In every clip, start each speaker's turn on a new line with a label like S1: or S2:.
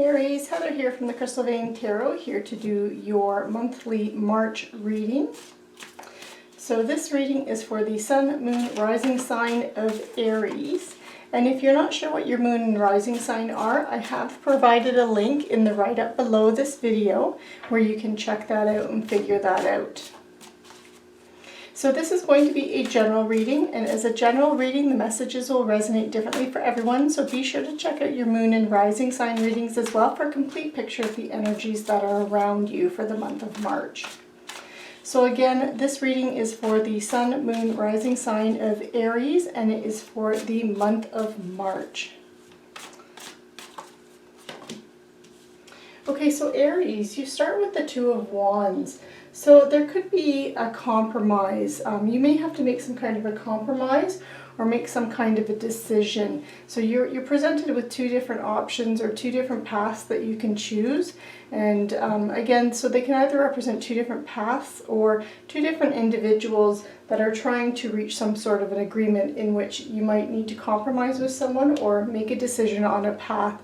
S1: Aries, Heather here from the Crystal Vein Tarot, here to do your monthly March reading. So this reading is for the Sun, Moon, Rising sign of Aries. And if you're not sure what your Moon and Rising sign are, I have provided a link in the write-up below this video where you can check that out and figure that out. So this is going to be a general reading, and as a general reading, the messages will resonate differently for everyone, so be sure to check out your Moon and Rising sign readings as well for a complete picture of the energies that are around you for the month of March. So again, this reading is for the Sun, Moon, Rising sign of Aries, and it is for the month of March. Okay, so Aries, you start with the Two of Wands. So there could be a compromise. You may have to make some kind of a compromise or make some kind of a decision. So you're presented with two different options or two different paths that you can choose. And again, so they can either represent two different paths or two different individuals that are trying to reach some sort of an agreement in which you might need to compromise with someone or make a decision on a path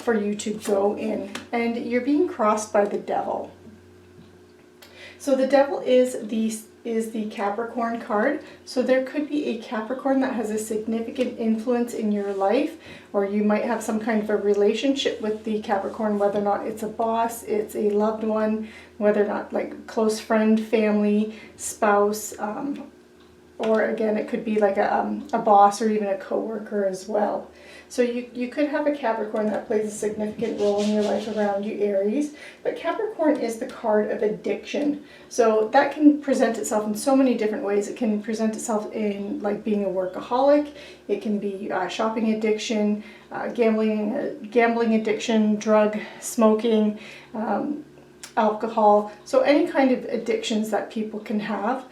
S1: for you to go in. And you're being crossed by the Devil. So the Devil is the Capricorn card. So there could be a Capricorn that has a significant influence in your life, or you might have some kind of a relationship with the Capricorn, whether or not it's a boss, it's a loved one, whether or not like close friend, family, spouse, or again it could be like a boss or even a co-worker as well. So you could have a Capricorn that plays a significant role in your life around you, Aries. But Capricorn is the card of addiction. So that can present itself in so many different ways. It can present itself in like being a workaholic. It can be shopping addiction, gambling addiction, drug, smoking, alcohol. So any kind of addictions that people can have,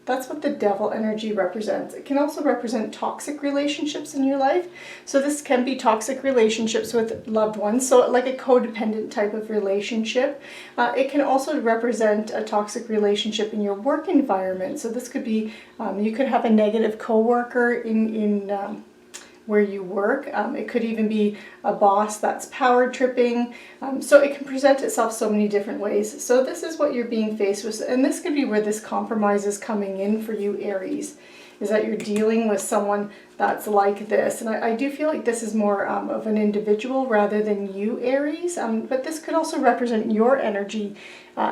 S1: that's what the Devil energy represents. It can also represent toxic relationships in your life. So this can be toxic relationships with loved ones, so like a codependent type of relationship. It can also represent a toxic relationship in your work environment. So this could be, you could have a negative coworker in where you work. It could even be a boss that's power tripping. So it can present itself so many different ways. So this is what you're being faced with. And this could be where this compromise is coming in for you, Aries, is that you're dealing with someone that's like this. And I do feel like this is more of an individual rather than you, Aries. But this could also represent your energy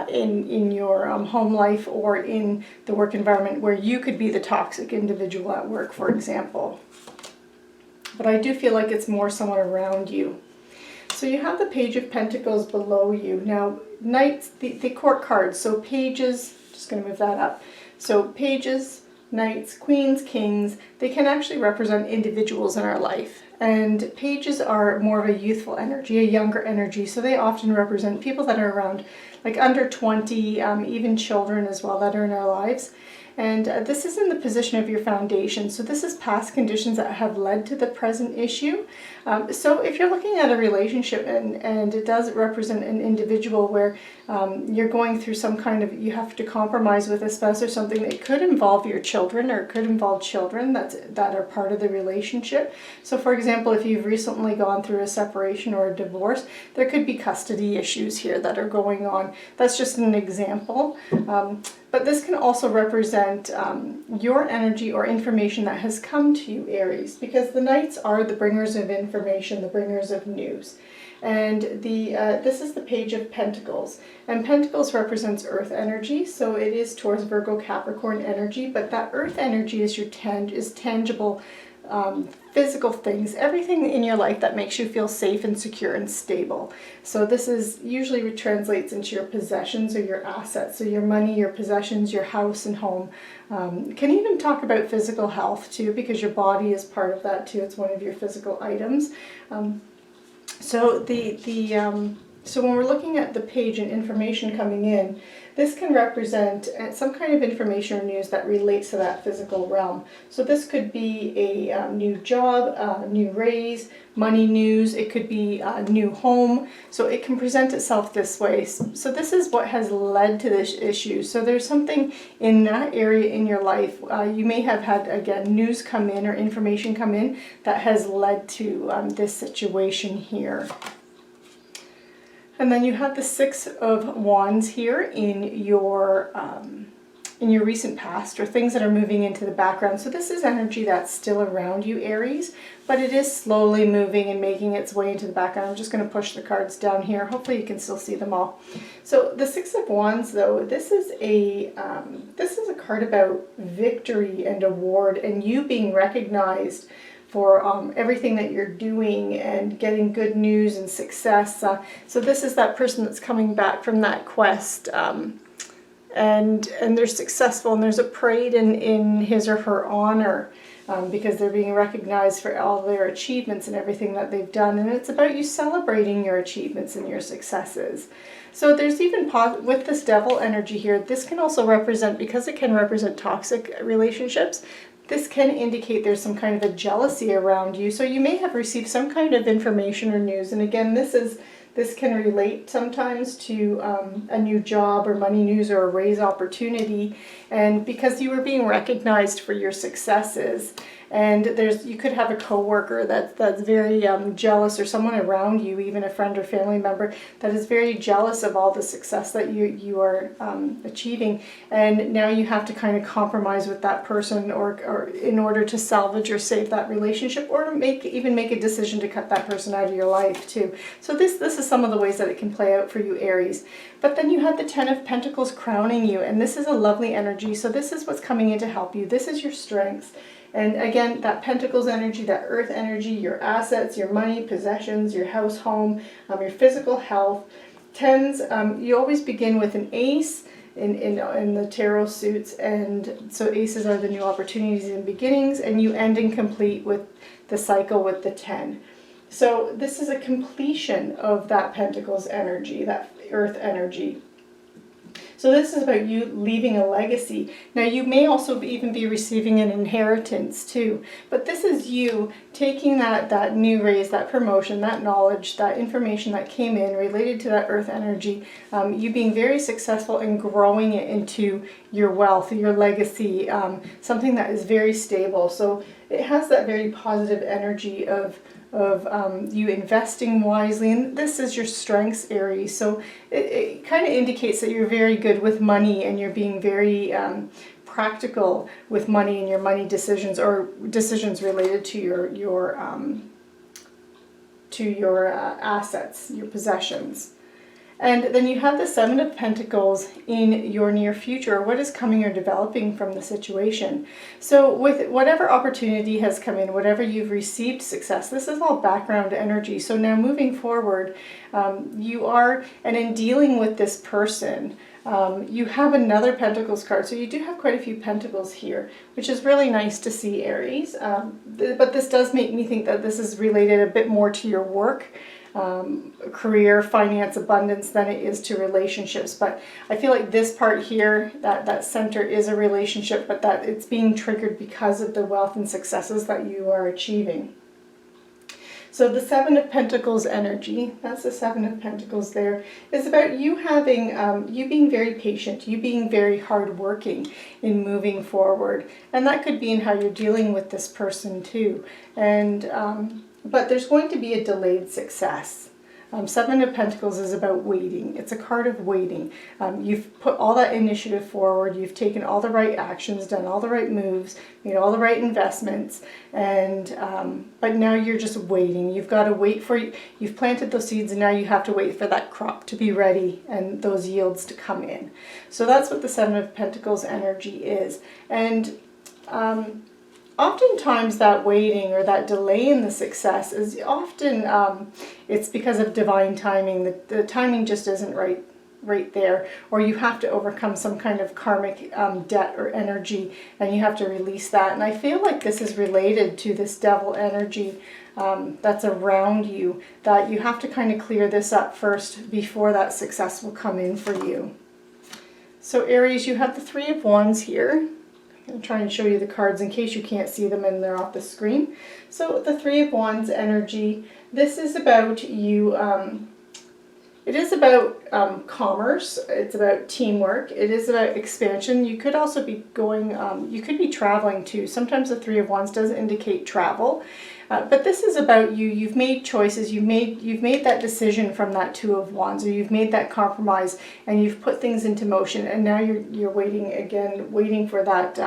S1: in your home life or in the work environment where you could be the toxic individual at work, for example. But I do feel like it's more someone around you. So you have the Page of Pentacles below you. Now, Knights, the court cards, so pages, just going to move that up. So pages, knights, queens, kings, they can actually represent individuals in our life. And pages are more of a youthful energy, a younger energy, so they often represent people that are around like under 20, even children as well that are in our lives. And this is in the position of your foundation. So this is past conditions that have led to the present issue. So if you're looking at a relationship and it does represent an individual where you're going through some kind of, you have to compromise with a spouse or something, it could involve your children or it could involve children that are part of the relationship. So for example, if you've recently gone through a separation or a divorce, there could be custody issues here that are going on. That's just an example. But this can also represent your energy or information that has come to you, Aries, because the Knights are the bringers of information, the bringers of news. And this is the Page of Pentacles. And Pentacles represents earth energy, so it is towards Virgo Capricorn energy, but that earth energy is tangible, physical things, everything in your life that makes you feel safe and secure and stable. So this is usually translates into your possessions or your assets, so your money, your possessions, your house and home. Can even talk about physical health too, because your body is part of that too. It's one of your physical items. So when we're looking at the page and information coming in, this can represent some kind of information or news that relates to that physical realm. So this could be a new job, a new raise, money news. It could be a new home. So it can present itself this way. So this is what has led to this issue. So there's something in that area in your life. You may have had, again, news come in or information come in that has led to this situation here. And then you have the Six of Wands here in your recent past, or things that are moving into the background. So this is energy that's still around you, Aries, but it is slowly moving and making its way into the background. I'm just going to push the cards down here. Hopefully you can still see them all. So the Six of Wands, though, this is a card about victory and award, and you being recognized for everything that you're doing and getting good news and success. So this is that person that's coming back from that quest, and they're successful, and there's a parade in his or her honor, because they're being recognized for all their achievements and everything that they've done. And it's about you celebrating your achievements and your successes. So there's even, with this Devil energy here, this can also represent, because it can represent toxic relationships, this can indicate there's some kind of a jealousy around you. So you may have received some kind of information or news. And again, this can relate sometimes to a new job or money news or a raise opportunity. And because you were being recognized for your successes, and you could have a coworker that's very jealous, or someone around you, even a friend or family member, that is very jealous of all the success that you are achieving. And now you have to kind of compromise with that person, or in order to salvage or save that relationship, or even make a decision to cut that person out of your life too. So this is some of the ways that it can play out for you, Aries. But then you have the Ten of Pentacles crowning you, and this is a lovely energy. So this is what's coming in to help you. This is your strengths. And again, that Pentacles energy, that Earth energy, your assets, your money, possessions, your house, home, your physical health. Tens, you always begin with an ace in the tarot suits, and so aces are the new opportunities and beginnings, and you end and complete with the cycle with the 10. So this is a completion of that Pentacles energy, that Earth energy. So this is about you leaving a legacy. Now you may also even be receiving an inheritance too, but this is you taking that new raise, that promotion, that knowledge, that information that came in related to that Earth energy, you being very successful in growing it into your wealth, your legacy, something that is very stable. So it has that very positive energy of you investing wisely, and this is your strengths, Aries. So it kind of indicates that you're very good with money, and you're being very practical with money and your money decisions, or decisions related to your assets, your possessions. And then you have the Seven of Pentacles in your near future, what is coming or developing from the situation. So with whatever opportunity has come in, whatever you've received success, this is all background energy. So now moving forward, you are, and in dealing with this person, you have another Pentacles card. So you do have quite a few Pentacles here, which is really nice to see, Aries. But this does make me think that this is related a bit more to your work, career, finance, abundance than it is to relationships. But I feel like this part here, that center, is a relationship, but that it's being triggered because of the wealth and successes that you are achieving. So the Seven of Pentacles energy, that's the Seven of Pentacles there, is about you having, you being very patient, you being very hardworking in moving forward. And that could be in how you're dealing with this person too. And but there's going to be a delayed success. Seven of Pentacles is about waiting. It's a card of waiting. You've put all that initiative forward. You've taken all the right actions, done all the right moves, made all the right investments, and but now you're just waiting. You've got to wait for, you've planted those seeds, and now you have to wait for that crop to be ready and those yields to come in. So that's what the Seven of Pentacles energy is. And oftentimes that waiting or that delay in the success is often, it's because of divine timing. The timing just isn't right there, or you have to overcome some kind of karmic debt or energy, and you have to release that. And I feel like this is related to this Devil energy that's around you, that you have to kind of clear this up first before that success will come in for you. So Aries, you have the Three of Wands here. I'm trying to show you the cards in case you can't see them and they're off the screen. So the Three of Wands energy, this is about you, it is about commerce, it's about teamwork, it is about expansion. You could also be going, you could be traveling too. Sometimes the Three of Wands does indicate travel. But this is about you. You've made choices. You've made that decision from that Two of Wands, or you've made that compromise, and you've put things into motion. And now you're waiting again, waiting for that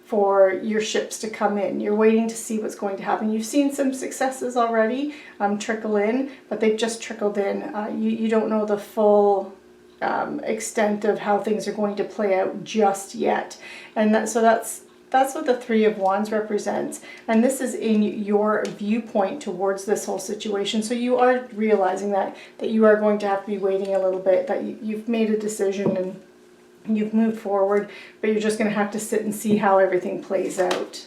S1: for your ships to come in. You're waiting to see what's going to happen. You've seen some successes already trickle in, but they've just trickled in. You don't know the full extent of how things are going to play out just yet, and that's what the Three of Wands represents. And this is in your viewpoint towards this whole situation. So you are realizing that you are going to have to be waiting a little bit, that you've made a decision and you've moved forward, but you're just going to have to sit and see how everything plays out.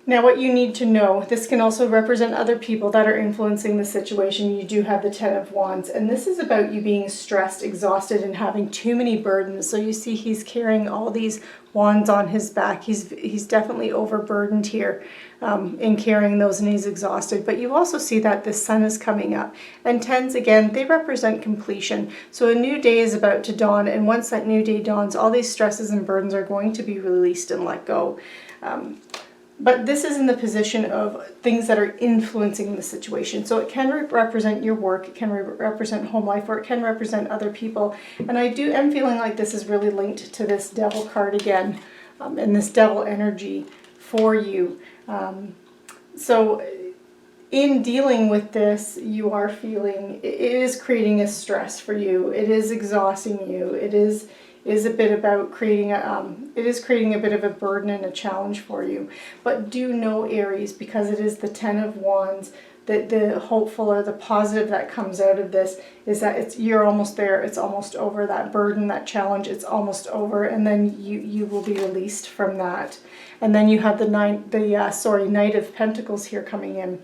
S1: Now what you need to know, this can also represent other people that are influencing the situation. You do have the Ten of Wands, and this is about you being stressed, exhausted, and having too many burdens. So you see he's carrying all these wands on his back. He's definitely overburdened here in carrying those, and he's exhausted. But you also see that the sun is coming up. And tens, again, they represent completion. So a new day is about to dawn, and once that new day dawns, all these stresses and burdens are going to be released and let go. But this is in the position of things that are influencing the situation. So it can represent your work, it can represent home life, or it can represent other people. And I am feeling like this is really linked to this Devil card again, and this Devil energy for you. So in dealing with this, you are feeling, it is creating a stress for you. It is exhausting you. It is a bit about creating it is creating a bit of a burden and a challenge for you. But do know, Aries, because it is the Ten of Wands, that the hopeful or the positive that comes out of this is that you're almost there. It's almost over. That burden, that challenge, it's almost over, and then you will be released from that. And then you have the Knight of Pentacles here coming in.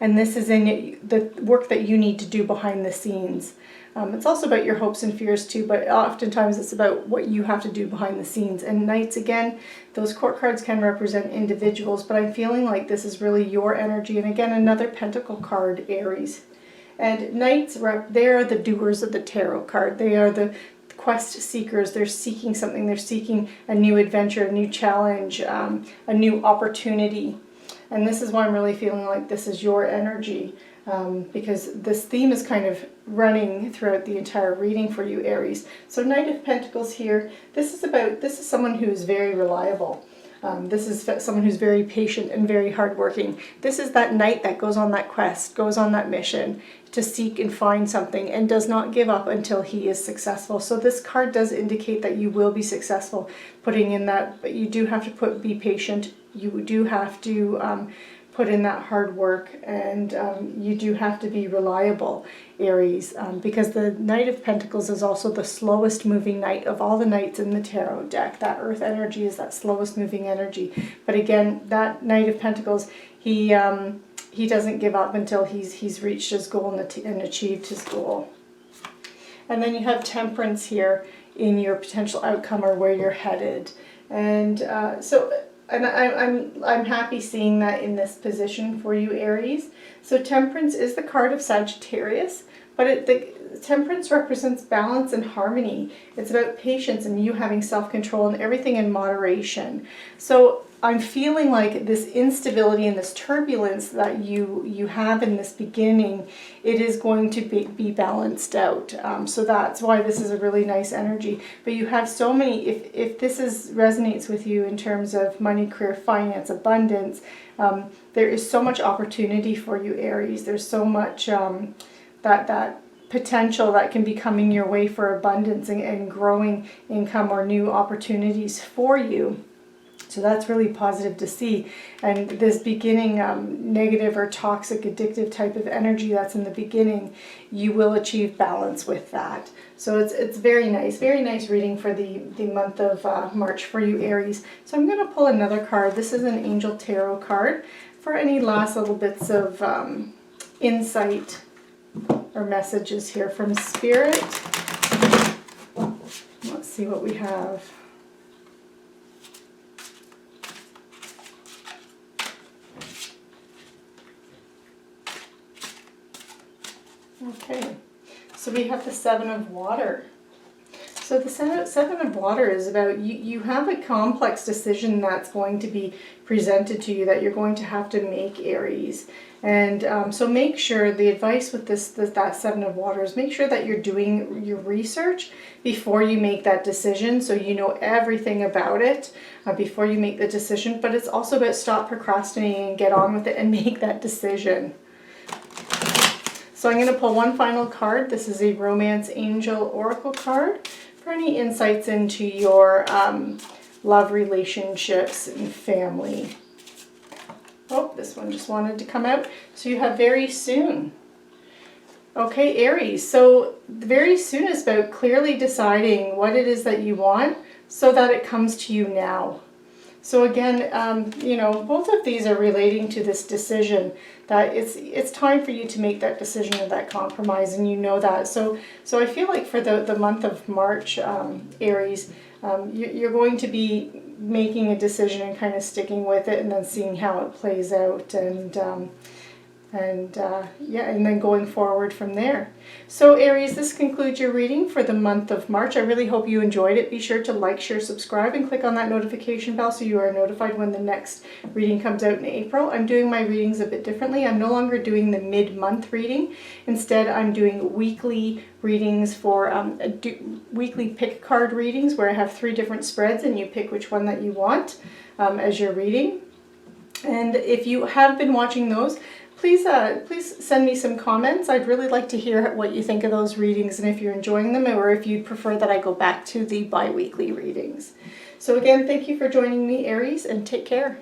S1: And this is in the work that you need to do behind the scenes. It's also about your hopes and fears too, but oftentimes it's about what you have to do behind the scenes. And Knights, again, those court cards can represent individuals, but I'm feeling like this is really your energy. And again, another Pentacle card, Aries. And Knights, they are the doers of the tarot card. They are the quest seekers. They're seeking something. They're seeking a new adventure, a new challenge, a new opportunity. And this is why I'm really feeling like this is your energy, because this theme is kind of running throughout the entire reading for you, Aries. So Knight of Pentacles here, this is someone who is very reliable. This is someone who's very patient and very hardworking. This is that knight that goes on that quest, goes on that mission to seek and find something, and does not give up until he is successful. So this card does indicate that you will be successful putting in that, but you do have to be patient. You do have to put in that hard work, and you do have to be reliable, Aries, because the Knight of Pentacles is also the slowest moving knight of all the knights in the tarot deck. That earth energy is that slowest moving energy. But again, that Knight of Pentacles, he doesn't give up until he's reached his goal and achieved his goal. And then you have Temperance here in your potential outcome or where you're headed. And and I'm happy seeing that in this position for you, Aries. So Temperance is the card of Sagittarius, but the Temperance represents balance and harmony. It's about patience and you having self-control and everything in moderation. So I'm feeling like this instability and this turbulence that you have in this beginning, it is going to be balanced out. So that's why this is a really nice energy. But you have so many, if this resonates with you in terms of money, career, finance, abundance, there is so much opportunity for you, Aries. There's so much that potential that can be coming your way for abundance and growing income or new opportunities for you. So that's really positive to see. And this beginning negative or toxic, addictive type of energy that's in the beginning, you will achieve balance with that. So it's very nice reading for the month of March for you, Aries. So I'm going to pull another card. This is an Angel Tarot card for any last little bits of insight or messages here from Spirit. see what we have. Okay, so we have the Seven of Water. So the Seven of Water is about you have a complex decision that's going to be presented to you that you're going to have to make, Aries. And so make sure, the advice with that Seven of Water is make sure that you're doing your research before you make that decision, so you know everything about it before you make the decision. But it's also about stop procrastinating and get on with it and make that decision. So I'm going to pull one final card. This is a Romance Angel Oracle card for any insights into your love, relationships, and family. Oh, this one just wanted to come out. So you have very soon. Okay, Aries. So very soon is about clearly deciding what it is that you want so that it comes to you now. So again, you know, both of these are relating to this decision that it's time for you to make that decision or that compromise, and you know that. So I feel like for the month of March, Aries, you're going to be making a decision and kind of sticking with it, and then seeing how it plays out, yeah, and then going forward from there. So Aries, this concludes your reading for the month of March. I really hope you enjoyed it. Be sure to like, share, subscribe, and click on that notification bell so you are notified when the next reading comes out in April. I'm doing my readings a bit differently. I'm no longer doing the mid-month reading. Instead, I'm doing weekly readings for weekly pick card readings where I have 3 different spreads and you pick which one that you want as your reading. And if you have been watching those, please send me some comments. I'd really like to hear what you think of those readings and if you're enjoying them, or if you'd prefer that I go back to the bi-weekly readings. So again, thank you for joining me, Aries, and take care.